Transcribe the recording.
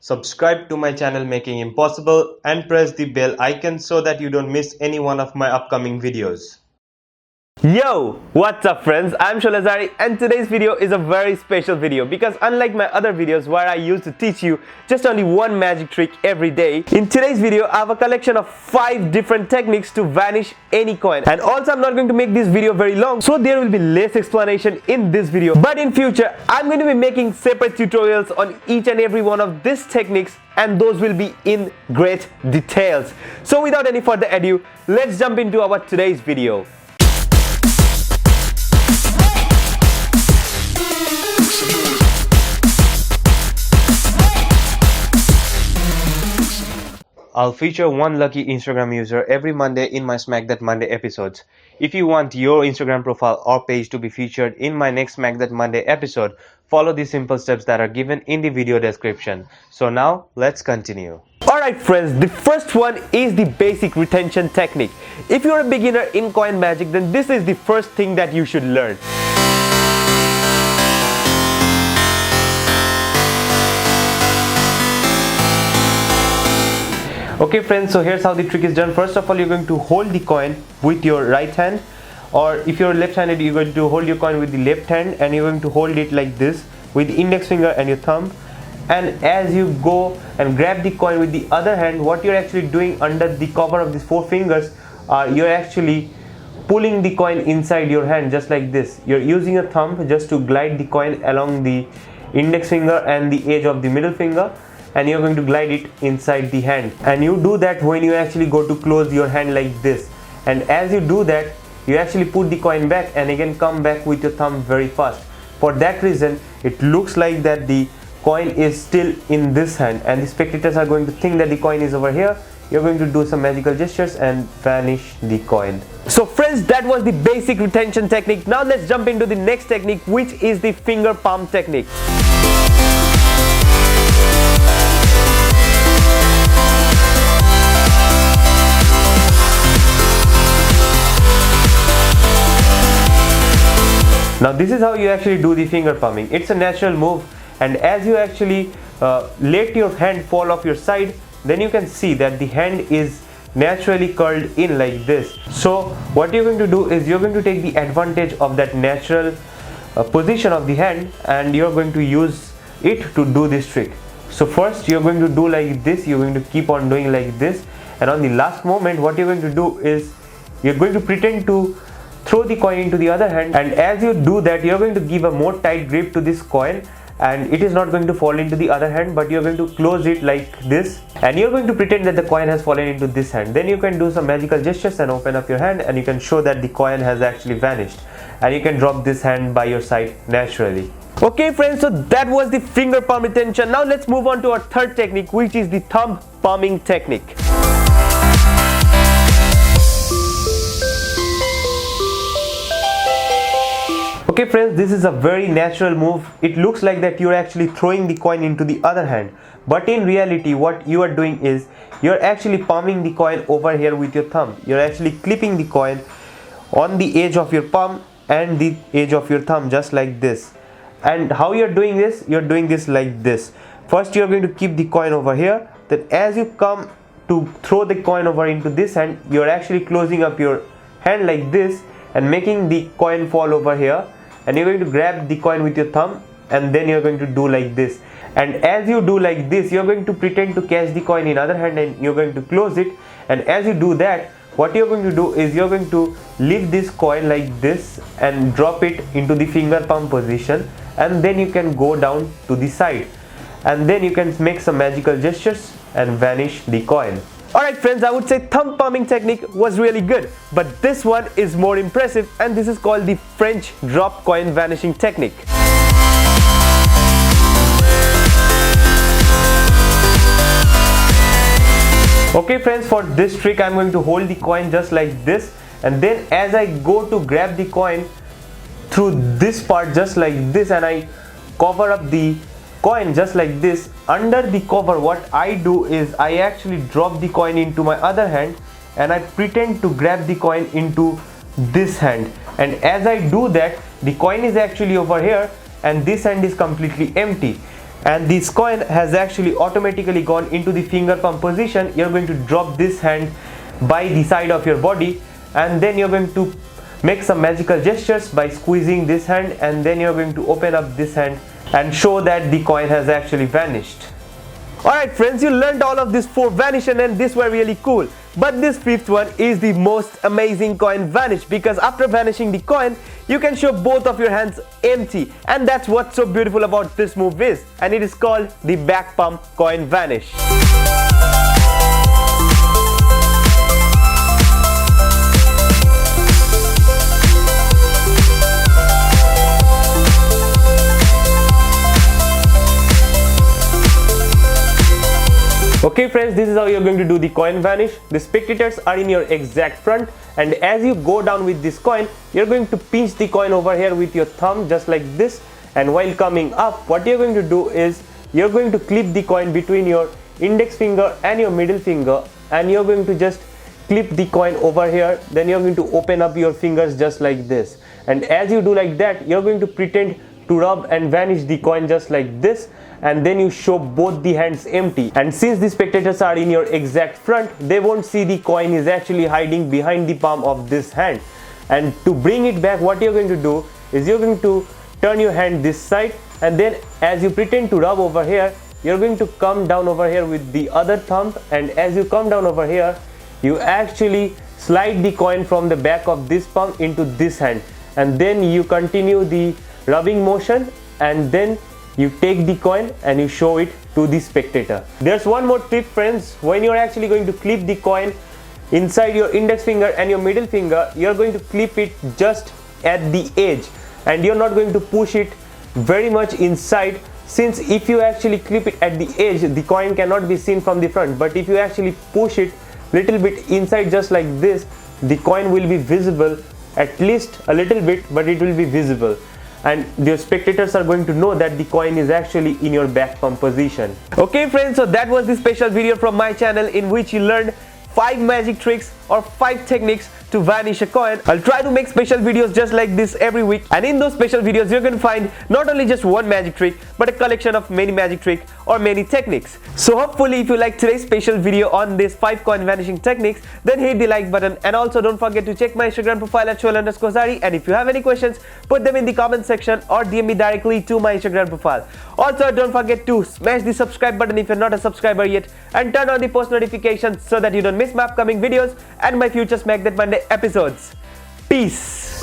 subscribe to my channel Making Impossible and press the bell icon so that you don't miss any one of my upcoming videos. Yo, what's up friends, I'm Laszlo and today's video is a very special video because unlike my other videos where I used to teach you just only one magic trick every day, in today's video I have a collection of 5 different techniques to vanish any coin. And also I'm not going to make this video very long, so there will be less explanation in this video, but in future I'm going to be making separate tutorials on each and every one of these techniques, and those will be in great details. So without any further ado, let's jump into our today's video. I'll feature one lucky Instagram user every Monday in my Smack That Monday episodes. If you want your Instagram profile or page to be featured in my next Smack That Monday episode, follow the simple steps that are given in the video description. So now, let's continue. Alright friends, the first one is the basic retention technique. If you're a beginner in coin magic, then this is the first thing that you should learn. Okay friends, so here's how the trick is done. First of all, you're going to hold the coin with your right hand, or if you're left-handed, you're going to hold your coin with the left hand and you're going to hold it like this with the index finger and your thumb. And as you go and grab the coin with the other hand, what you're actually doing under the cover of these 4 fingers, you're actually pulling the coin inside your hand just like this. You're using your thumb just to glide the coin along the index finger and the edge of the middle finger, and you're going to glide it inside the hand. And you do that when you actually go to close your hand like this. And as you do that, you actually put the coin back and again come back with your thumb very fast. For that reason, it looks like that the coin is still in this hand and the spectators are going to think that the coin is over here. You're going to do some magical gestures and vanish the coin. So friends, that was the basic retention technique. Now let's jump into the next technique, which is the finger palm technique. Now this is how you actually do the finger palming. It's a natural move, and as you actually let your hand fall off your side, then you can see that the hand is naturally curled in like this. So what you're going to do is you're going to take the advantage of that natural position of the hand and you're going to use it to do this trick. So first you're going to do like this, you're going to keep on doing like this, and on the last moment what you're going to do is you're going to pretend to throw the coin into the other hand, and as you do that you're going to give a more tight grip to this coin and it is not going to fall into the other hand, but you're going to close it like this and you're going to pretend that the coin has fallen into this hand. Then you can do some magical gestures and open up your hand and you can show that the coin has actually vanished, and you can drop this hand by your side naturally. Okay friends, so that was the finger palm retention. Now let's move on to our third technique, which is the thumb palming technique. Okay friends, this is a very natural move. It looks like that you're actually throwing the coin into the other hand, but in reality what you are doing is you're actually palming the coin over here with your thumb. You're actually clipping the coin on the edge of your palm and the edge of your thumb just like this. And how you're doing this? You're doing this like this. First you're going to keep the coin over here, then as you come to throw the coin over into this hand, you're actually closing up your hand like this and making the coin fall over here. And you're going to grab the coin with your thumb and then you're going to do like this. And as you do like this, you're going to pretend to catch the coin in other hand and you're going to close it. And as you do that, what you're going to do is you're going to lift this coin like this and drop it into the finger palm position, and then you can go down to the side and then you can make some magical gestures and vanish the coin. Alright friends, I would say thumb palming technique was really good, but this one is more impressive, and this is called the French drop coin vanishing technique. Okay friends, for this trick I'm going to hold the coin just like this, and then as I go to grab the coin through this part just like this and I cover up the coin just like this, under the cover what I do is I actually drop the coin into my other hand and I pretend to grab the coin into this hand, and as I do that the coin is actually over here and this hand is completely empty. and this coin has actually automatically gone into the finger palm position. You're going to drop this hand by the side of your body, and then you're going to make some magical gestures by squeezing this hand, and then you're going to open up this hand and show that the coin has actually vanished. Alright friends, you learned all of these 4 vanish and this were really cool. But this 5th one is the most amazing coin vanish, because after vanishing the coin, you can show both of your hands empty, and that's what's so beautiful about this move is, and it is called the back palm coin vanish. Okay friends, this is how you're going to do the coin vanish. The spectators are in your exact front, and as you go down with this coin, you're going to pinch the coin over here with your thumb just like this, and while coming up, what you're going to do is you're going to clip the coin between your index finger and your middle finger, and you're going to just clip the coin over here. Then you're going to open up your fingers just like this, and as you do like that, you're going to pretend to rub and vanish the coin just like this, and then you show both the hands empty. And since the spectators are in your exact front, they won't see the coin is actually hiding behind the palm of this hand. And to bring it back, what you're going to do is you're going to turn your hand this side, and then as you pretend to rub over here, you're going to come down over here with the other thumb, and as you come down over here, you actually slide the coin from the back of this palm into this hand, and then you continue the rubbing motion, and then you take the coin and you show it to the spectator. There's one more tip friends. When you're actually going to clip the coin inside your index finger and your middle finger, you're going to clip it just at the edge, and you're not going to push it very much inside, since if you actually clip it at the edge, the coin cannot be seen from the front. But if you actually push it little bit inside just like this, the coin will be visible, at least a little bit, but it will be visible, and the spectators are going to know that the coin is actually in your back palm position. Okay friends, so that was the special video from my channel in which you learned 5 magic tricks or 5 techniques to vanish a coin. I'll try to make special videos just like this every week, and in those special videos you're going to find not only just one magic trick, but a collection of many magic tricks or many techniques. So hopefully if you like today's special video on this 5 coin vanishing techniques, then hit the like button, and also don't forget to check my Instagram profile at @shoal_zari, and if you have any questions, put them in the comment section or DM me directly to my Instagram profile. Also don't forget to smash the subscribe button if you're not a subscriber yet, and turn on the post notifications so that you don't miss my upcoming videos and my future Smack That Monday episodes. Peace.